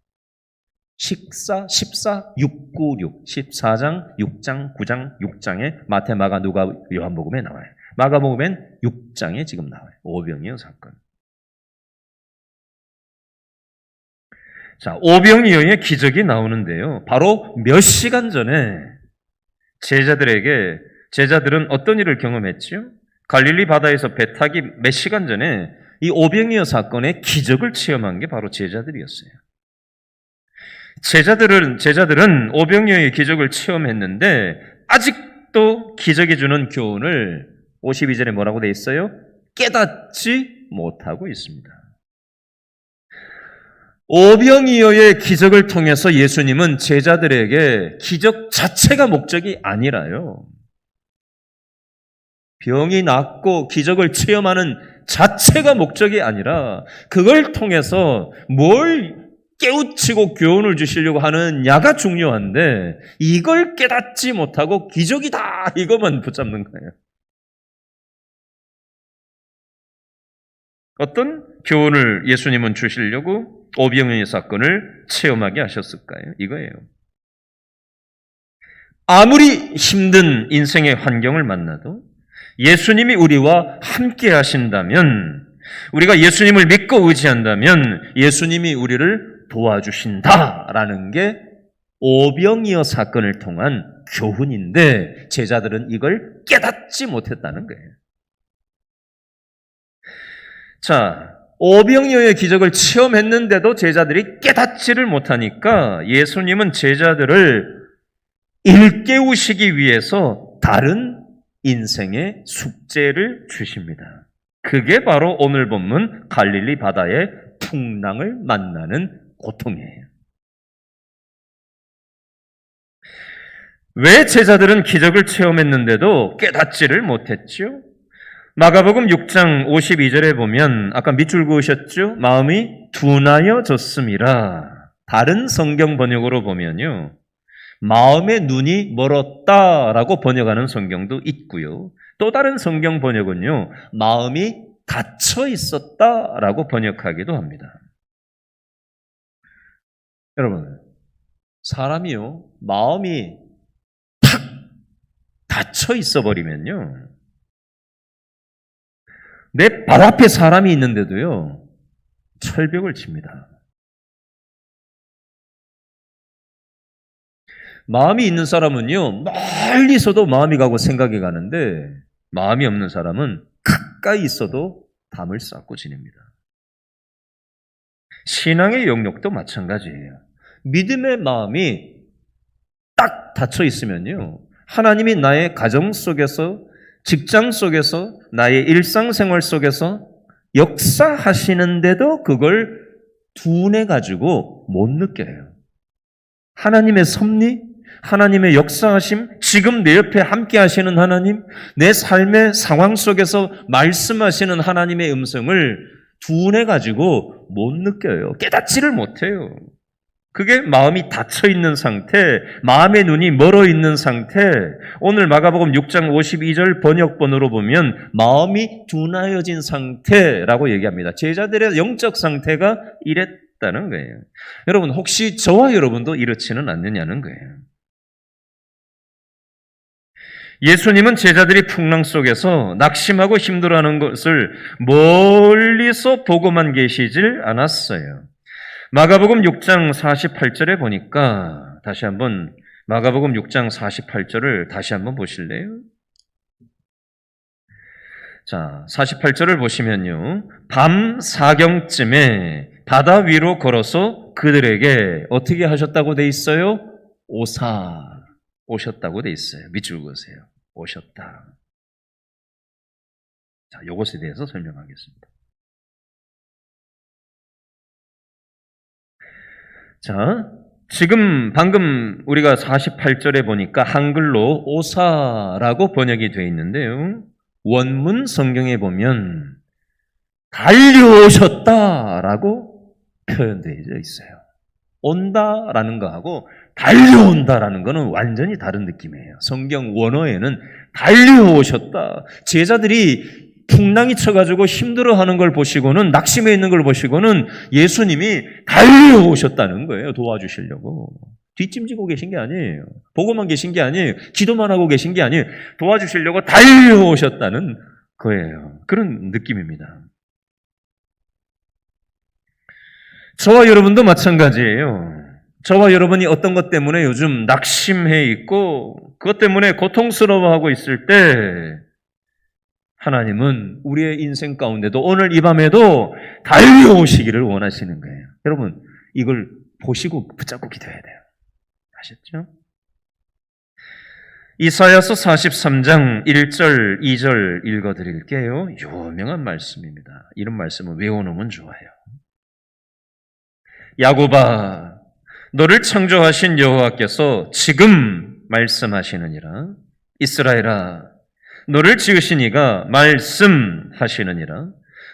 식사, 14, 696. 14장, 6장, 9장, 6장에 마태, 마가, 누가, 요한복음에 나와요. 마가복음엔 6장에 지금 나와요. 오병이어 사건. 자, 오병이어의 기적이 나오는데요. 바로 몇 시간 전에 제자들은 어떤 일을 경험했죠? 갈릴리 바다에서 배 타기 몇 시간 전에 이 오병이어 사건의 기적을 체험한 게 바로 제자들이었어요. 제자들은 오병이어의 기적을 체험했는데 아직도 기적이 주는 교훈을 52절에 뭐라고 돼 있어요? 깨닫지 못하고 있습니다. 오병이어의 기적을 통해서 예수님은 제자들에게 기적 자체가 목적이 아니라요. 병이 낫고 기적을 체험하는 자체가 목적이 아니라 그걸 통해서 뭘 깨우치고 교훈을 주시려고 하느냐가 중요한데 이걸 깨닫지 못하고 기적이다 이것만 붙잡는 거예요. 어떤 교훈을 예수님은 주시려고 오병이어 사건을 체험하게 하셨을까요? 이거예요. 아무리 힘든 인생의 환경을 만나도 예수님이 우리와 함께 하신다면, 우리가 예수님을 믿고 의지한다면 예수님이 우리를 도와주신다라는 게 오병이어 사건을 통한 교훈인데 제자들은 이걸 깨닫지 못했다는 거예요. 자, 오병이어의 기적을 체험했는데도 제자들이 깨닫지를 못하니까 예수님은 제자들을 일깨우시기 위해서 다른 인생의 숙제를 주십니다. 그게 바로 오늘 본문 갈릴리 바다의 풍랑을 만나는 고통이에요. 왜 제자들은 기적을 체험했는데도 깨닫지를 못했죠? 마가복음 6장 52절에 보면 아까 밑줄 그으셨죠? 마음이 둔하여졌음이라. 다른 성경 번역으로 보면요. 마음의 눈이 멀었다라고 번역하는 성경도 있고요. 또 다른 성경 번역은요. 마음이 닫혀 있었다라고 번역하기도 합니다. 여러분, 사람이요. 마음이 탁 닫혀 있어 버리면요. 내 발 앞에 사람이 있는데도요. 철벽을 칩니다. 마음이 있는 사람은요, 멀리서도 마음이 가고 생각이 가는데, 마음이 없는 사람은 가까이 있어도 담을 쌓고 지냅니다. 신앙의 영역도 마찬가지예요. 믿음의 마음이 딱 닫혀 있으면요, 하나님이 나의 가정 속에서, 직장 속에서, 나의 일상생활 속에서 역사하시는데도 그걸 둔해가지고 못 느껴요. 하나님의 섭리, 하나님의 역사하심, 지금 내 옆에 함께 하시는 하나님, 내 삶의 상황 속에서 말씀하시는 하나님의 음성을 둔해가지고 못 느껴요. 깨닫지를 못해요. 그게 마음이 닫혀 있는 상태, 마음의 눈이 멀어 있는 상태. 오늘 마가복음 6장 52절 번역본으로 보면 마음이 둔하여진 상태라고 얘기합니다. 제자들의 영적 상태가 이랬다는 거예요. 여러분, 혹시 저와 여러분도 이렇지는 않느냐는 거예요. 예수님은 제자들이 풍랑 속에서 낙심하고 힘들어하는 것을 멀리서 보고만 계시질 않았어요. 마가복음 6장 48절에 보니까 다시 한번 마가복음 6장 48절을 다시 한번 보실래요? 자, 48절을 보시면요. 밤 사경쯤에 바다 위로 걸어서 그들에게 어떻게 하셨다고 돼 있어요? 오셨다고 돼 있어요. 밑줄 그으세요. 오셨다. 자, 이것에 대해서 설명하겠습니다. 자, 지금 방금 우리가 48절에 보니까 한글로 오사라고 번역이 되어 있는데요. 원문 성경에 보면 달려오셨다라고 표현되어 있어요. 온다라는 거하고 달려온다라는 거는 완전히 다른 느낌이에요. 성경 원어에는 달려오셨다. 제자들이 풍랑이 쳐가지고 힘들어하는 걸 보시고는, 낙심해 있는 걸 보시고는 예수님이 달려오셨다는 거예요. 도와주시려고. 뒷짐지고 계신 게 아니에요. 보고만 계신 게 아니에요. 기도만 하고 계신 게 아니에요. 도와주시려고 달려오셨다는 거예요. 그런 느낌입니다. 저와 여러분도 마찬가지예요. 저와 여러분이 어떤 것 때문에 요즘 낙심해 있고 그것 때문에 고통스러워하고 있을 때 하나님은 우리의 인생 가운데도 오늘 이 밤에도 달려오시기를 원하시는 거예요. 여러분, 이걸 보시고 붙잡고 기도해야 돼요. 아셨죠? 이사야서 43장 1절, 2절 읽어드릴게요. 유명한 말씀입니다. 이런 말씀은 외워놓으면 좋아요. 야곱아, 너를 창조하신 여호와께서 지금 말씀하시느니라. 이스라엘아, 너를 지으신 이가 말씀하시느니라.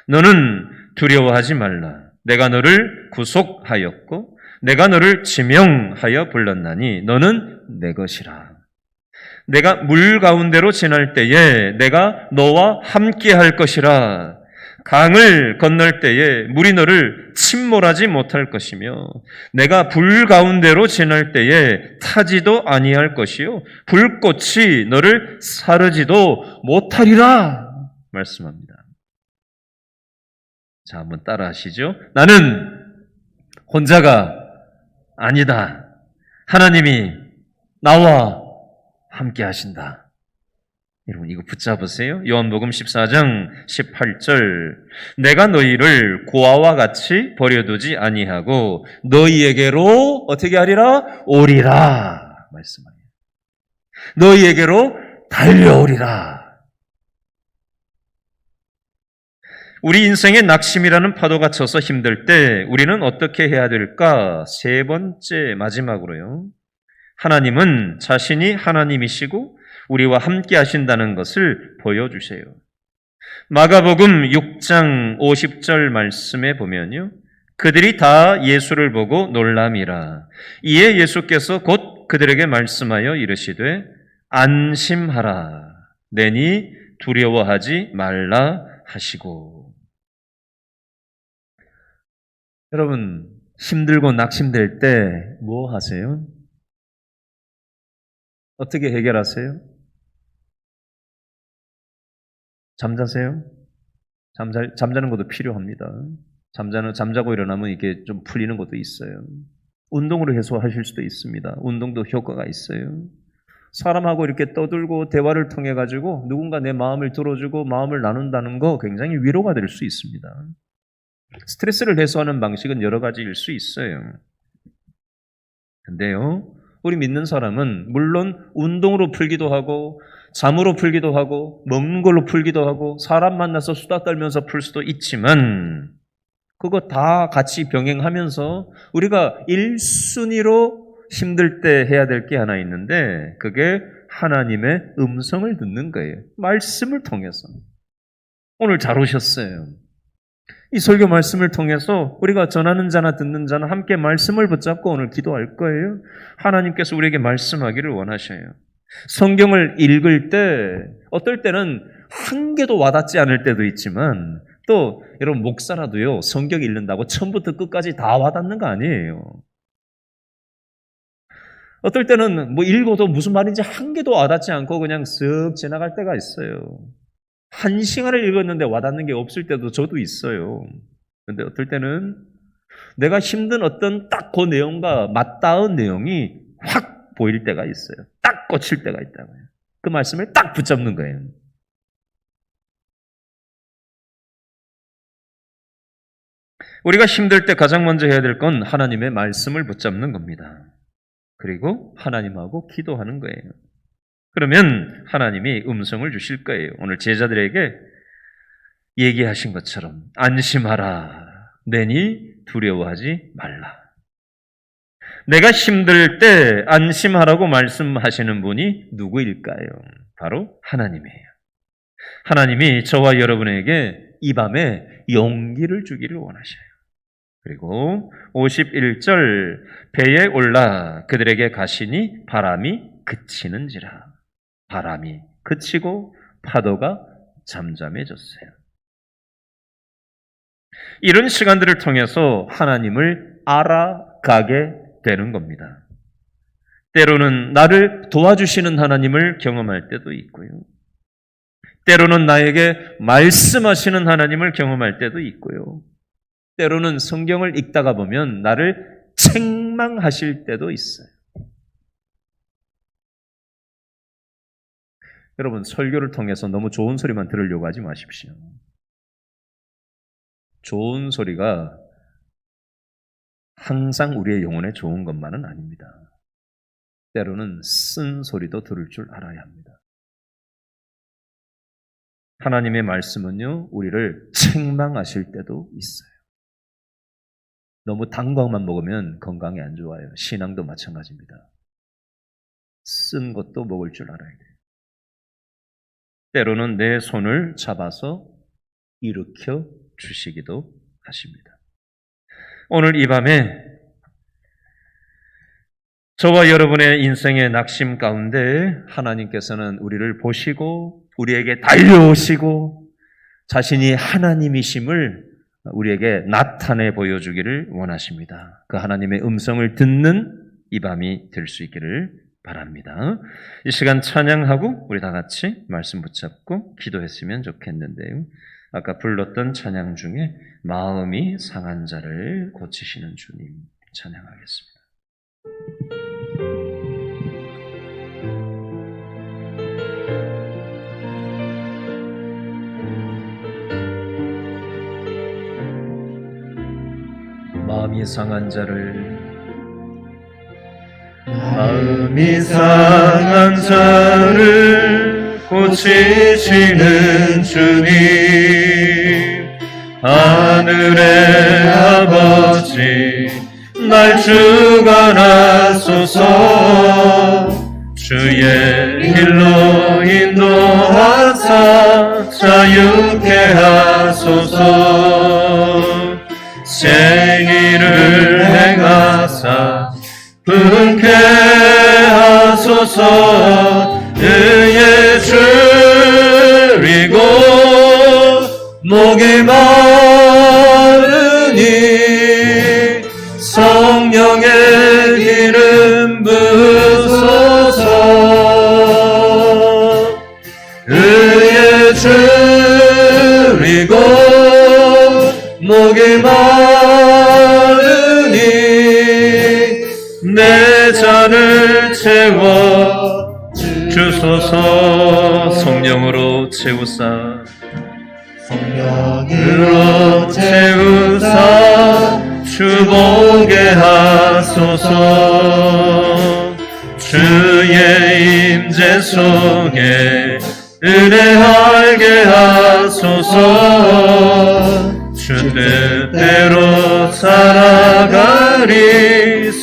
너는 두려워하지 말라. 내가 너를 구속하였고 내가 너를 지명하여 불렀나니 너는 내 것이라. 내가 물 가운데로 지날 때에 내가 너와 함께 할 것이라. 강을 건널 때에 물이 너를 침몰하지 못할 것이며 내가 불 가운데로 지날 때에 타지도 아니할 것이요 불꽃이 너를 사르지도 못하리라 말씀합니다. 자, 한번 따라 하시죠. 나는 혼자가 아니다. 하나님이 나와 함께 하신다. 여러분, 이거 붙잡으세요. 요한복음 14장 18절. 내가 너희를 고아와 같이 버려두지 아니하고 너희에게로 어떻게 하리라? 오리라 말씀합니다. 너희에게로 달려오리라. 우리 인생에 낙심이라는 파도가 쳐서 힘들 때 우리는 어떻게 해야 될까? 세 번째, 마지막으로요. 하나님은 자신이 하나님이시고 우리와 함께 하신다는 것을 보여주세요. 마가복음 6장 50절 말씀에 보면요. 그들이 다 예수를 보고 놀람이라. 이에 예수께서 곧 그들에게 말씀하여 이르시되 안심하라. 내니 두려워하지 말라 하시고. 여러분, 힘들고 낙심될 때 뭐 하세요? 어떻게 해결하세요? 잠자세요? 잠자는 것도 필요합니다. 잠자고 일어나면 이게 좀 풀리는 것도 있어요. 운동으로 해소하실 수도 있습니다. 운동도 효과가 있어요. 사람하고 이렇게 떠들고 대화를 통해 가지고 누군가 내 마음을 들어주고 마음을 나눈다는 거 굉장히 위로가 될 수 있습니다. 스트레스를 해소하는 방식은 여러 가지일 수 있어요. 근데요, 우리 믿는 사람은 물론 운동으로 풀기도 하고 잠으로 풀기도 하고 먹는 걸로 풀기도 하고 사람 만나서 수다 떨면서 풀 수도 있지만 그거 다 같이 병행하면서 우리가 1순위로 힘들 때 해야 될 게 하나 있는데 그게 하나님의 음성을 듣는 거예요. 말씀을 통해서. 오늘 잘 오셨어요. 이 설교 말씀을 통해서 우리가 전하는 자나 듣는 자나 함께 말씀을 붙잡고 오늘 기도할 거예요. 하나님께서 우리에게 말씀하기를 원하셔요. 성경을 읽을 때 어떨 때는 한 개도 와닿지 않을 때도 있지만 또 여러분 목사라도요 성경 읽는다고 처음부터 끝까지 다 와닿는 거 아니에요. 어떨 때는 뭐 읽어도 무슨 말인지 한 개도 와닿지 않고 그냥 쓱 지나갈 때가 있어요. 1시간을 읽었는데 와닿는 게 없을 때도 저도 있어요. 그런데 어떨 때는 내가 힘든 어떤 딱 그 내용과 맞닿은 내용이 확 보일 때가 있어요. 딱 꽂힐 때가 있다고요. 그 말씀을 딱 붙잡는 거예요. 우리가 힘들 때 가장 먼저 해야 될 건 하나님의 말씀을 붙잡는 겁니다. 그리고 하나님하고 기도하는 거예요. 그러면 하나님이 음성을 주실 거예요. 오늘 제자들에게 얘기하신 것처럼 안심하라. 내니 두려워하지 말라. 내가 힘들 때 안심하라고 말씀하시는 분이 누구일까요? 바로 하나님이에요. 하나님이 저와 여러분에게 이 밤에 용기를 주기를 원하셔요. 그리고 51절 배에 올라 그들에게 가시니 바람이 그치는지라. 바람이 그치고 파도가 잠잠해졌어요. 이런 시간들을 통해서 하나님을 알아가게 되는 겁니다. 때로는 나를 도와주시는 하나님을 경험할 때도 있고요. 때로는 나에게 말씀하시는 하나님을 경험할 때도 있고요. 때로는 성경을 읽다가 보면 나를 책망하실 때도 있어요. 여러분, 설교를 통해서 너무 좋은 소리만 들으려고 하지 마십시오. 좋은 소리가 항상 우리의 영혼에 좋은 것만은 아닙니다. 때로는 쓴 소리도 들을 줄 알아야 합니다. 하나님의 말씀은요, 우리를 책망하실 때도 있어요. 너무 단 것만 먹으면 건강에 안 좋아요. 신앙도 마찬가지입니다. 쓴 것도 먹을 줄 알아야 돼요. 때로는 내 손을 잡아서 일으켜 주시기도 하십니다. 오늘 이 밤에 저와 여러분의 인생의 낙심 가운데 하나님께서는 우리를 보시고 우리에게 달려오시고 자신이 하나님이심을 우리에게 나타내 보여주기를 원하십니다. 그 하나님의 음성을 듣는 이 밤이 될 수 있기를 바랍니다. 이 시간 찬양하고 우리 다 같이 말씀 붙잡고 기도했으면 좋겠는데요. 아까 불렀던 찬양 중에 마음이 상한 자를 고치시는 주님 찬양하겠습니다. 마음이 상한 자를 고치시는 주님 하늘의 아버지 날 주관하소서 주의 길로 인도하사 자유케 하소서. 생일을 행하사 분케 하소서. 의에 줄이고 목이 마르니 성령의 기름 부으소서. 의에 줄이고 목이 마르니 내 잔을 채워 주소서. 성령으로 채우사 성령으로 채우사 주보게 하소서. 주의 임재 속에 은혜하게 하소서. 주 뜻대로 살아가리.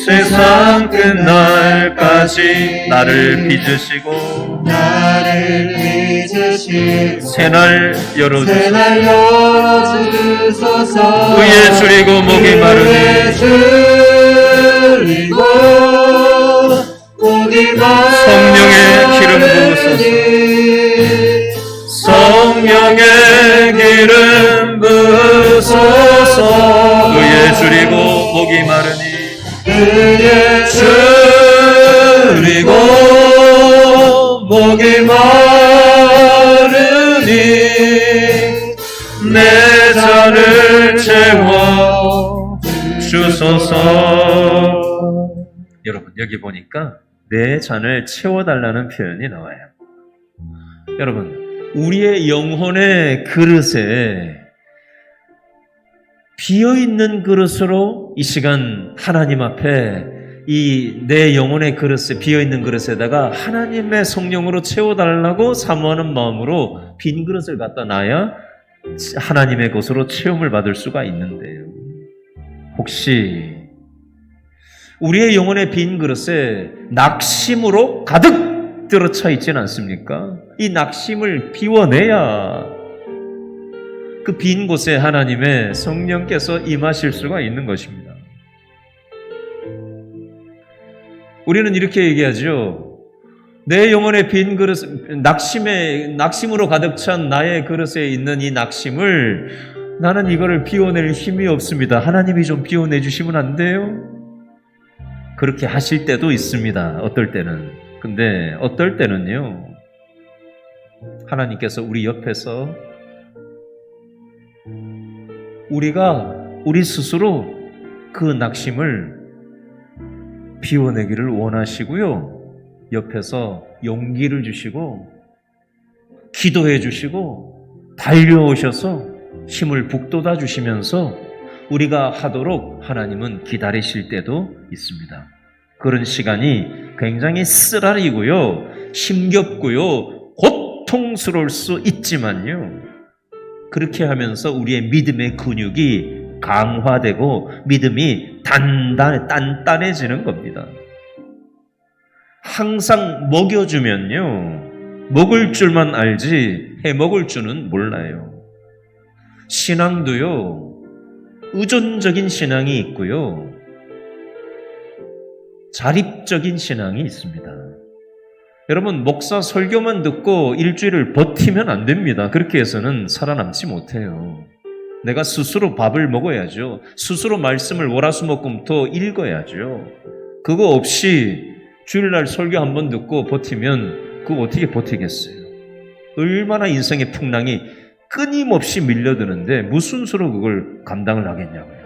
세상 끝날까지 나를 빚으시고 새날 열어주소서. 의에 줄이고 목이 마르니 성령의 기름 부으소서. 성령의 기름 부으소서. 의에 줄이고 목이 마르니 의에 줄이고 목이 마르니 내 잔을 채워 주소서. 여러분 여기 보니까 내 잔을 채워달라는 표현이 나와요. 여러분 우리의 영혼의 그릇에 비어있는 그릇으로 이 시간 하나님 앞에 이 내 영혼의 그릇에 비어있는 그릇에다가 하나님의 성령으로 채워달라고 사모하는 마음으로 빈 그릇을 갖다 놔야 하나님의 것으로 체험을 받을 수가 있는데요. 혹시 우리의 영혼의 빈 그릇에 낙심으로 가득 들어차 있지는 않습니까? 이 낙심을 비워내야 그 빈 곳에 하나님의 성령께서 임하실 수가 있는 것입니다. 우리는 이렇게 얘기하죠. 내 영혼의 빈 그릇, 낙심으로 가득 찬 나의 그릇에 있는 이 낙심을 나는 이거를 비워낼 힘이 없습니다. 하나님이 좀 비워내 주시면 안 돼요? 그렇게 하실 때도 있습니다. 어떨 때는. 근데 어떨 때는요, 하나님께서 우리 옆에서 우리 스스로 그 낙심을 비워내기를 원하시고요. 옆에서 용기를 주시고 기도해 주시고 달려오셔서 힘을 북돋아 주시면서 우리가 하도록 하나님은 기다리실 때도 있습니다. 그런 시간이 굉장히 쓰라리고요, 힘겹고요, 고통스러울 수 있지만요, 그렇게 하면서 우리의 믿음의 근육이 강화되고 믿음이 단단해지는 겁니다. 항상 먹여주면요, 먹을 줄만 알지 해먹을 줄은 몰라요. 신앙도요, 의존적인 신앙이 있고요, 자립적인 신앙이 있습니다. 여러분, 목사 설교만 듣고 일주일을 버티면 안 됩니다. 그렇게 해서는 살아남지 못해요. 내가 스스로 밥을 먹어야죠. 스스로 말씀을 월화수목금토 읽어야죠. 그거 없이 주일날 설교 한번 듣고 버티면 그거 어떻게 버티겠어요? 얼마나 인생의 풍랑이 끊임없이 밀려드는데 무슨 수로 그걸 감당을 하겠냐고요.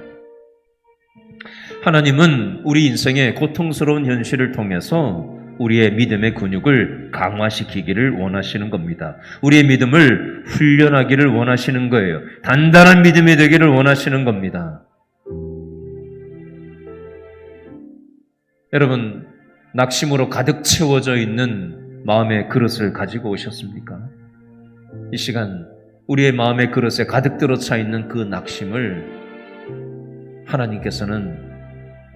하나님은 우리 인생의 고통스러운 현실을 통해서 우리의 믿음의 근육을 강화시키기를 원하시는 겁니다. 우리의 믿음을 훈련하기를 원하시는 거예요. 단단한 믿음이 되기를 원하시는 겁니다. 여러분, 낙심으로 가득 채워져 있는 마음의 그릇을 가지고 오셨습니까? 이 시간 우리의 마음의 그릇에 가득 들어차 있는 그 낙심을 하나님께서는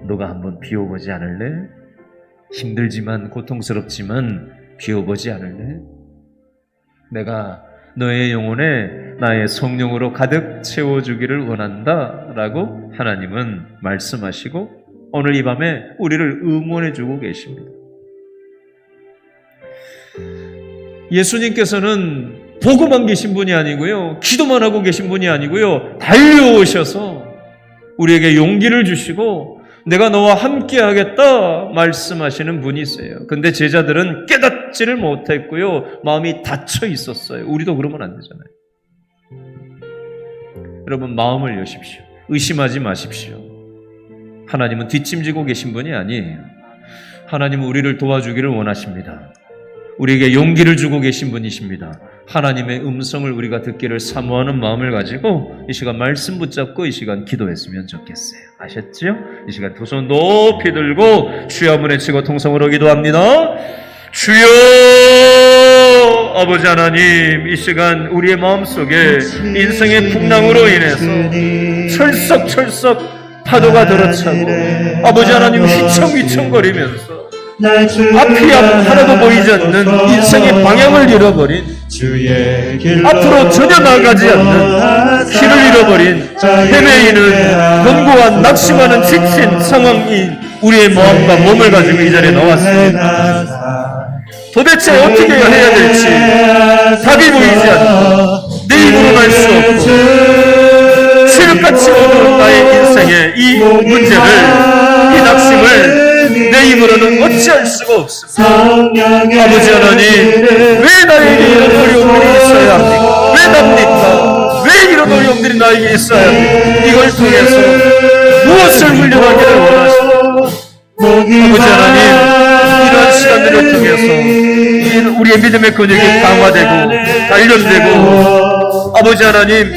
너가 한번 비워보지 않을래? 힘들지만 고통스럽지만 비워보지 않을래? 내가 너의 영혼에 나의 성령으로 가득 채워주기를 원한다 라고 하나님은 말씀하시고 오늘 이 밤에 우리를 응원해주고 계십니다. 예수님께서는 보고만 계신 분이 아니고요, 기도만 하고 계신 분이 아니고요, 달려오셔서 우리에게 용기를 주시고 내가 너와 함께 하겠다 말씀하시는 분이세요. 근데 제자들은 깨닫지를 못했고요, 마음이 닫혀 있었어요. 우리도 그러면 안 되잖아요. 여러분, 마음을 여십시오. 의심하지 마십시오. 하나님은 뒷짐지고 계신 분이 아니에요. 하나님은 우리를 도와주기를 원하십니다. 우리에게 용기를 주고 계신 분이십니다. 하나님의 음성을 우리가 듣기를 사모하는 마음을 가지고 이 시간 말씀 붙잡고 이 시간 기도했으면 좋겠어요. 아셨죠? 이 시간 두 손 높이 들고 주여 한번 외치고 통성으로 기도합니다. 주여, 아버지 하나님, 이 시간 우리의 마음속에 인생의 풍랑으로 인해서 철썩철썩 파도가 들어차고 아버지 하나님 휘청휘청거리면서 앞이 하나도 보이지 않는 인생의 방향을 잃어버린, 앞으로 전혀 나아가지 않는 길을 잃어버린 헤매이는 견고한 낙심하는 지친 상황인 우리의 마음과 몸을 가지고 이 자리에 나왔습니다. 도대체 어떻게 해야 될지 답이 보이지 않고 내 입으로 할 수 없고 칠흑같이 어두운 나의 인생의 이 문제를, 이 낙심을 내 입으로는 어찌할 수가 없습니다. 아버지 하나님, 왜 나에게 이런 어려움들이 있어야 합니까? 왜 납니까? 왜 이런 어려움들이 나에게 있어야 합니까? 이걸 통해서 무엇을 훈련하기를 원하십니까? 아버지 하나님, 이러한 시간들을 통해서 우리의 믿음의 근육이 강화되고 단련되고 아버지 하나님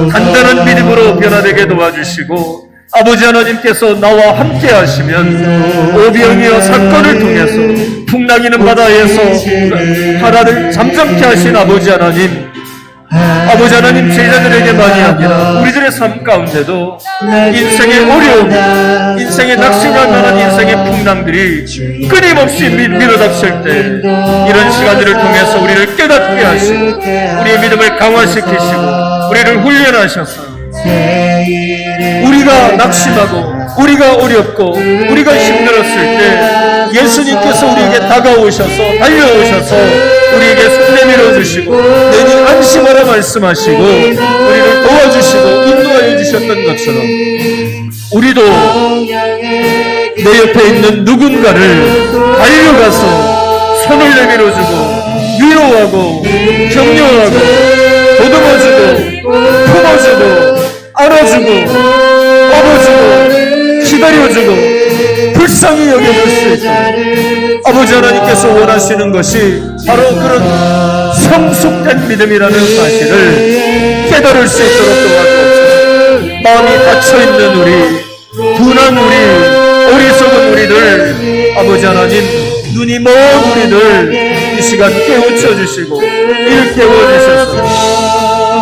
단단한 믿음으로 변화되게 도와주시고 아버지 하나님께서 나와 함께 하시면 오병이어 사건을 통해서 풍랑이는 바다에서 바다를 잠잠케 하신 아버지 하나님, 아버지 하나님, 제자들에게만이 아니라 우리들의 삶 가운데도 인생의 어려움, 인생의 낙심할 만한 인생의 풍랑들이 끊임없이 밀어닥칠 때 이런 시간들을 통해서 우리를 깨닫게 하시고 우리의 믿음을 강화시키시고 우리를 훈련하셔서 우리가 낙심하고 우리가 어렵고 우리가 힘들었을 때 예수님께서 우리에게 다가오셔서 달려오셔서 우리에게 손 내밀어 주시고 내니 안심하라 말씀하시고 우리를 도와주시고 인도하여 주셨던 것처럼 우리도 내 옆에 있는 누군가를 달려가서 손을 내밀어 주고 위로하고 격려하고 보듬어주고 품어주고 안아주고 업어주고 기다려주고 불쌍히 여겨줄 수 있도록 아버지 하나님께서 원하시는 것이 바로 그런 성숙된 믿음이라는 사실을 깨달을 수 있도록 도와주옵소서. 마음이 닫혀있는 우리, 둔한 우리, 어리석은 우리들, 아버지 하나님, 눈이 먼 우리들 이 시간 깨우쳐 주시고 일깨워 주셔서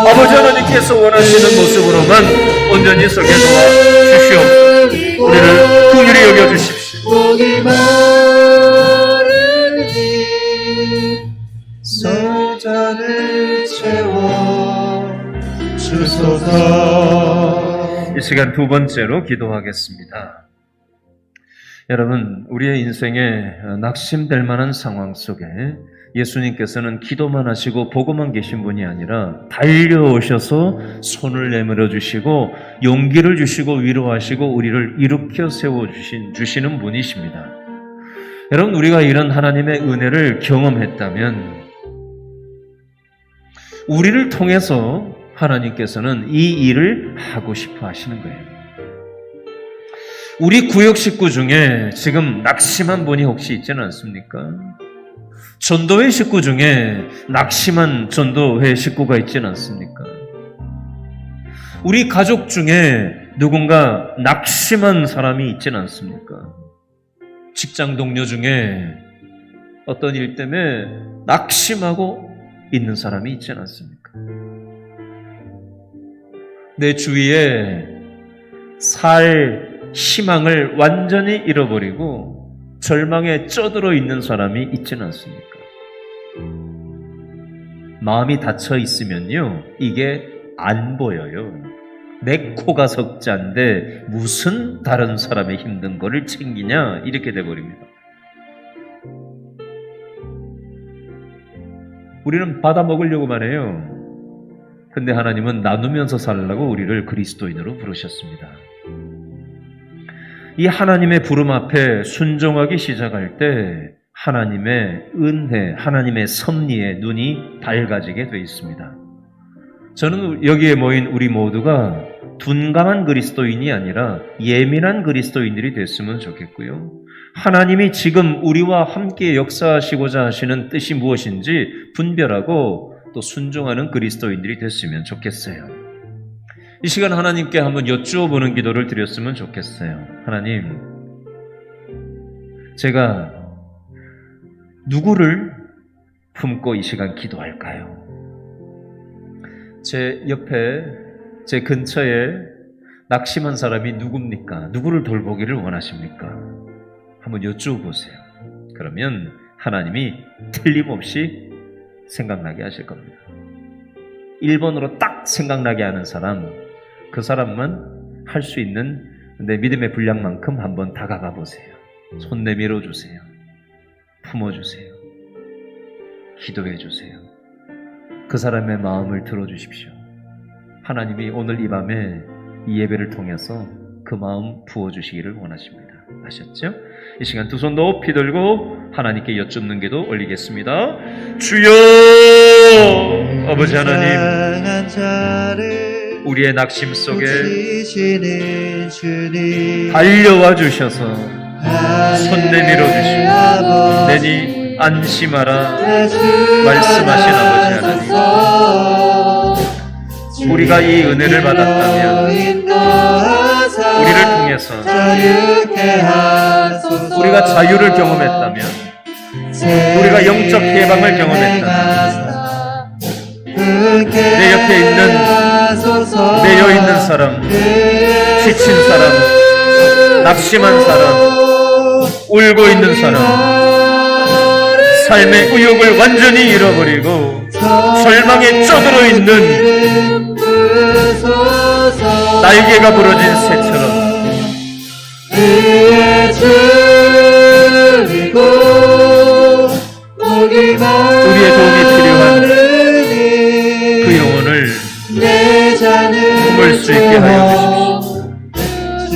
아버지 하나님께서 원하시는 모습으로만 온전히 서게 도와주시옵소서. 우리를 긍휼히 여겨주십시오. 이 시간 두 번째로 기도하겠습니다. 여러분, 우리의 인생에 낙심될 만한 상황 속에 예수님께서는 기도만 하시고 보고만 계신 분이 아니라 달려오셔서 손을 내밀어 주시고 용기를 주시고 위로하시고 우리를 일으켜 세워 주시는 분이십니다. 여러분, 우리가 이런 하나님의 은혜를 경험했다면 우리를 통해서 하나님께서는 이 일을 하고 싶어 하시는 거예요. 우리 구역 식구 중에 지금 낙심한 분이 혹시 있지는 않습니까? 전도회 식구 중에 낙심한 전도회 식구가 있지는 않습니까? 우리 가족 중에 누군가 낙심한 사람이 있지는 않습니까? 직장 동료 중에 어떤 일 때문에 낙심하고 있는 사람이 있지는 않습니까? 내 주위에 살 희망을 완전히 잃어버리고 절망에 쩌들어 있는 사람이 있지는 않습니까? 마음이 닫혀 있으면요, 이게 안 보여요. 내 코가 석자인데 무슨 다른 사람의 힘든 거를 챙기냐, 이렇게 돼버립니다. 우리는 받아 먹으려고만 해요. 근데 하나님은 나누면서 살라고 우리를 그리스도인으로 부르셨습니다. 이 하나님의 부름 앞에 순종하기 시작할 때 하나님의 은혜, 하나님의 섭리에 눈이 밝아지게 되어 있습니다. 저는 여기에 모인 우리 모두가 둔감한 그리스도인이 아니라 예민한 그리스도인들이 됐으면 좋겠고요. 하나님이 지금 우리와 함께 역사하시고자 하시는 뜻이 무엇인지 분별하고 또 순종하는 그리스도인들이 됐으면 좋겠어요. 이 시간 하나님께 한번 여쭈어보는 기도를 드렸으면 좋겠어요. 하나님, 제가 누구를 품고 이 시간 기도할까요? 제 옆에, 제 근처에 낙심한 사람이 누굽니까? 누구를 돌보기를 원하십니까? 한번 여쭈어보세요. 그러면 하나님이 틀림없이 생각나게 하실 겁니다. 1번으로 딱 생각나게 하는 사람, 그 사람만 할 수 있는 내 믿음의 분량만큼 한번 다가가 보세요. 손 내밀어 주세요. 품어주세요. 기도해 주세요. 그 사람의 마음을 들어주십시오. 하나님이 오늘 이 밤에 이 예배를 통해서 그 마음 부어주시기를 원하십니다. 아셨죠? 이 시간 두 손 높이 들고 하나님께 여쭙는 기도 올리겠습니다. 주여, 아버지 하나님, 우리의 낙심 속에 달려와 주셔서 손 내밀어 주시고 내니 안심하라 말씀하신 아버지 하나님, 우리가 이 은혜를 받았다면 우리를 통해서 우리가 자유를 경험했다면, 우리가 영적 해방을 경험했다면, 내 옆에 있는, 내여 있는 사람, 지친 사람, 낙심한 사람, 울고 있는 사람, 삶의 의욕을 완전히 잃어버리고 절망에 쪄들어 있는 날개가 부러진 새처럼 우리의 도움이 필요한 그 영혼을 품을 수 있게 하여 주십시오.